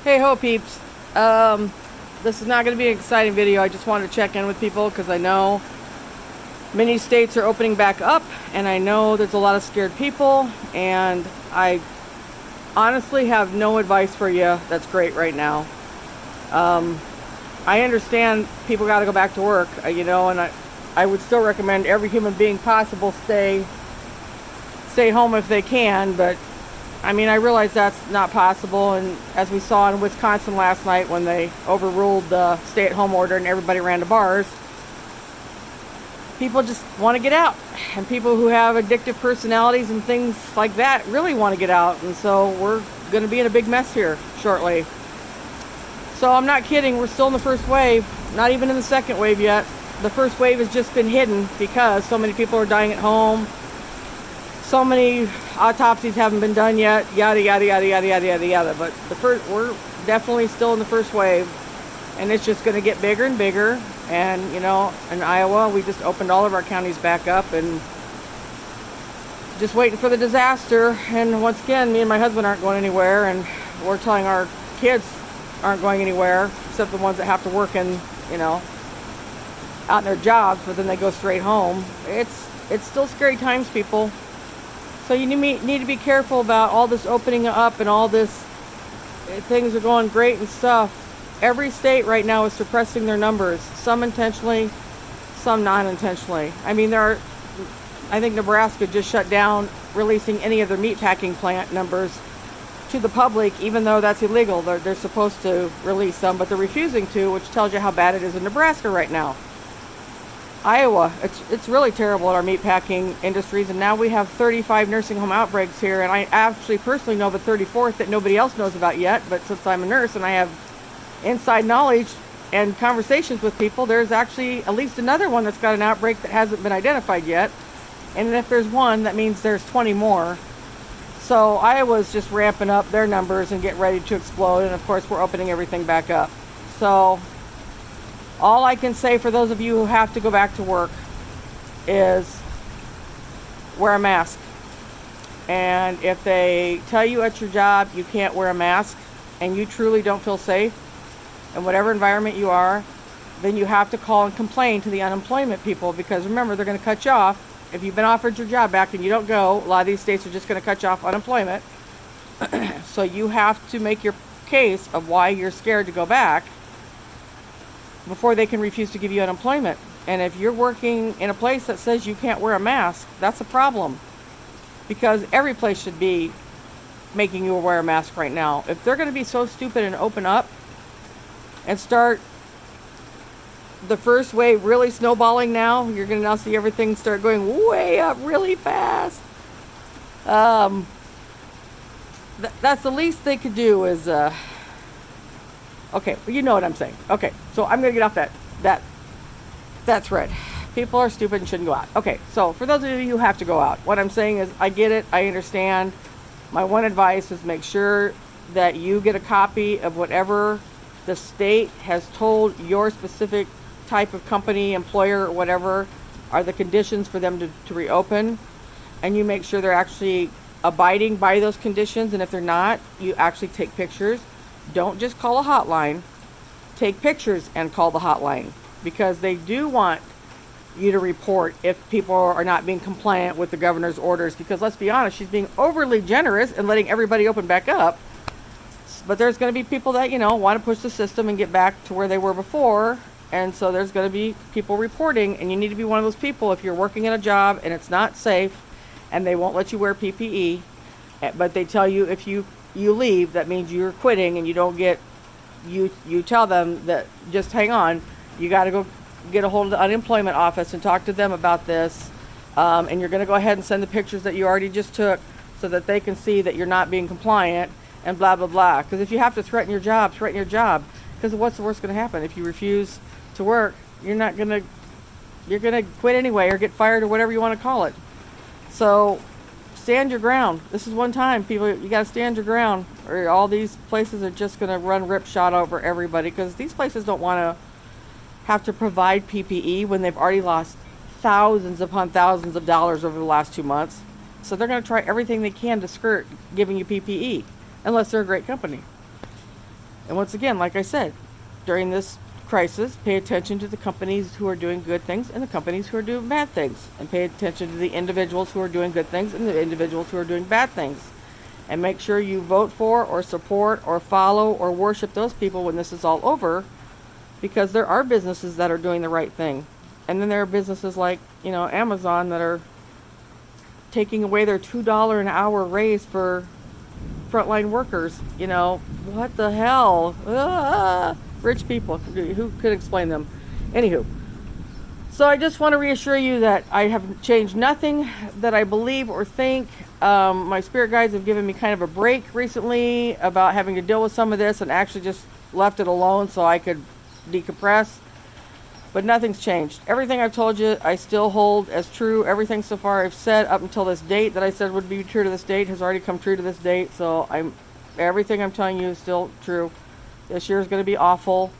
Hey ho peeps. This is not going to be an exciting video. I just wanted to check in with people because I know many states are opening back up and I know there's a lot of scared people, and I honestly have no advice for you that's great right now. I understand people got to go back to work, and I would still recommend every human being possible stay home if they can, but I mean, I realize that's not possible, and as we saw in Wisconsin last night when they overruled the stay-at-home order and everybody ran to bars, people just want to get out. And people who have addictive personalities and things like that really want to get out, and so we're going to be in a big mess here shortly. So I'm not kidding, we're still in the first wave, not even in the second wave yet. The first wave has just been hidden because so many people are dying at home. So many autopsies haven't been done yet, yada yada yada yada yada yada yada. But we're definitely still in the first wave, and it's just going to get bigger and bigger. And in Iowa, we just opened all of our counties back up, and just waiting for the disaster. And once again, me and my husband aren't going anywhere, and we're telling our kids aren't going anywhere, except the ones that have to work out in their jobs, but then they go straight home. It's still scary times, people. So you need to be careful about all this opening up and all this. Things are going great and stuff. Every state right now is suppressing their numbers, some intentionally, some non-intentionally. I mean, I think Nebraska just shut down releasing any of their meatpacking plant numbers to the public, even though that's illegal. They're supposed to release them, but they're refusing to, which tells you how bad it is in Nebraska right now. Iowa, it's really terrible at our meatpacking industries, and now we have 35 nursing home outbreaks here, and I actually personally know the 34th that nobody else knows about yet, but since I'm a nurse and I have inside knowledge and conversations with people, there's actually at least another one that's got an outbreak that hasn't been identified yet, and if there's one, that means there's 20 more. So Iowa's just ramping up their numbers and getting ready to explode, and of course we're opening everything back up. So all I can say for those of you who have to go back to work is wear a mask. And if they tell you at your job you can't wear a mask and you truly don't feel safe in whatever environment you are, then you have to call and complain to the unemployment people, because remember, they're going to cut you off. If you've been offered your job back and you don't go, a lot of these states are just going to cut you off unemployment. So you have to make your case of why you're scared to go back before they can refuse to give you unemployment. And if you're working in a place that says you can't wear a mask, that's a problem, because every place should be making you wear a mask right now. If they're going to be so stupid and open up and start the first wave really snowballing now, you're going to now see everything start going way up really fast. That's the least they could do is okay, well, you know what I'm saying. Okay, so I'm going to get off that thread. People are stupid and shouldn't go out. Okay, so for those of you who have to go out, what I'm saying is I get it, I understand. My one advice is make sure that you get a copy of whatever the state has told your specific type of company, employer, or whatever are the conditions for them to reopen, and you make sure they're actually abiding by those conditions. And if they're not, you actually take pictures. Don't just call a hotline. Take pictures and call the hotline, because they do want you to report if people are not being compliant with the governor's orders, because let's be honest, she's being overly generous and letting everybody open back up. But there's going to be people that, want to push the system and get back to where they were before. And so there's going to be people reporting, and you need to be one of those people. If you're working in a job and it's not safe and they won't let you wear PPE, but they tell you if you leave, that means you're quitting, and you don't get, you tell them that just hang on, you got to go get a hold of the unemployment office and talk to them about this, and you're going to go ahead and send the pictures that you already just took so that they can see that you're not being compliant, and blah blah blah. Because if you have to threaten your job, because what's the worst going to happen? If you refuse to work, you're going to quit anyway, or get fired, or whatever you want to call it. So stand your ground. This is one time, people. You got to stand your ground, or all these places are just going to run ripshot over everybody, because these places don't want to have to provide PPE when they've already lost thousands upon thousands of dollars over the last 2 months. So they're going to try everything they can to skirt giving you PPE, unless they're a great company. And once again, like I said, during this crisis, pay attention to the companies who are doing good things and the companies who are doing bad things. And pay attention to the individuals who are doing good things and the individuals who are doing bad things. And make sure you vote for or support or follow or worship those people when this is all over, because there are businesses that are doing the right thing. And then there are businesses like, Amazon that are taking away their $2 an hour raise for frontline workers. What the hell? Rich people, who could explain them? Anywho, so I just want to reassure you that I have changed nothing that I believe or think. My spirit guides have given me kind of a break recently about having to deal with some of this, and actually just left it alone so I could decompress. But nothing's changed. Everything I've told you, I still hold as true. Everything so far I've said up until this date that I said would be true to this date has already come true to this date. So everything I'm telling you is still true. This year is going to be awful.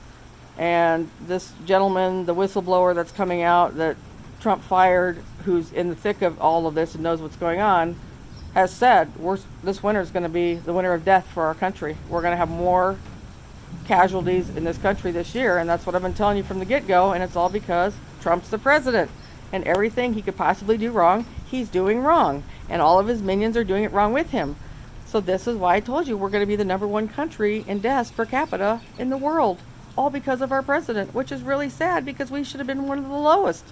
And this gentleman, the whistleblower that's coming out that Trump fired, who's in the thick of all of this and knows what's going on, has said this winter is going to be the winter of death for our country. We're going to have more casualties in this country this year, and that's what I've been telling you from the get-go, and it's all because Trump's the president, and everything he could possibly do wrong, he's doing wrong, and all of his minions are doing it wrong with him. So this is why I told you we're going to be the #1 country in deaths per capita in the world, all because of our president, which is really sad because we should have been one of the lowest.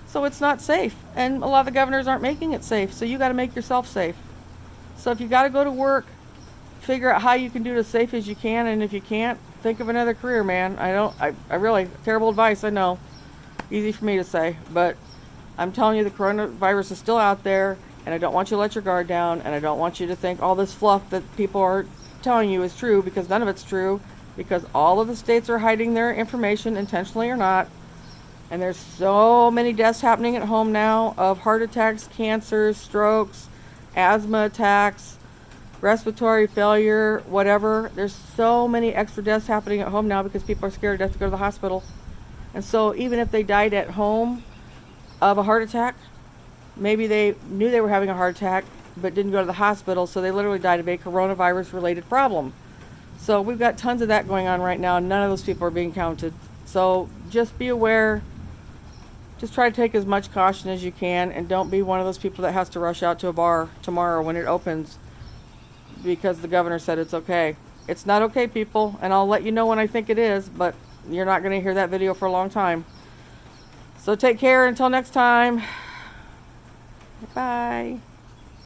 So it's not safe, and a lot of the governors aren't making it safe, so you got to make yourself safe. So if you got to go to work, figure out how you can do it as safe as you can, and if you can't, think of another career, man. I really, terrible advice, I know. Easy for me to say, but I'm telling you the coronavirus is still out there, and I don't want you to let your guard down, and I don't want you to think all this fluff that people are telling you is true, because none of it's true, because all of the states are hiding their information, intentionally or not, and there's so many deaths happening at home now of heart attacks, cancers, strokes, asthma attacks, respiratory failure, whatever. There's so many extra deaths happening at home now because people are scared to death to go to the hospital. And so even if they died at home of a heart attack, maybe they knew they were having a heart attack but didn't go to the hospital, so they literally died of a coronavirus related problem. So we've got tons of that going on right now, and none of those people are being counted. So just be aware. Just try to take as much caution as you can, and don't be one of those people that has to rush out to a bar tomorrow when it opens because the governor said it's okay. It's not okay, people, and I'll let you know when I think it is, but you're not going to hear that video for a long time. So take care until next time. Bye.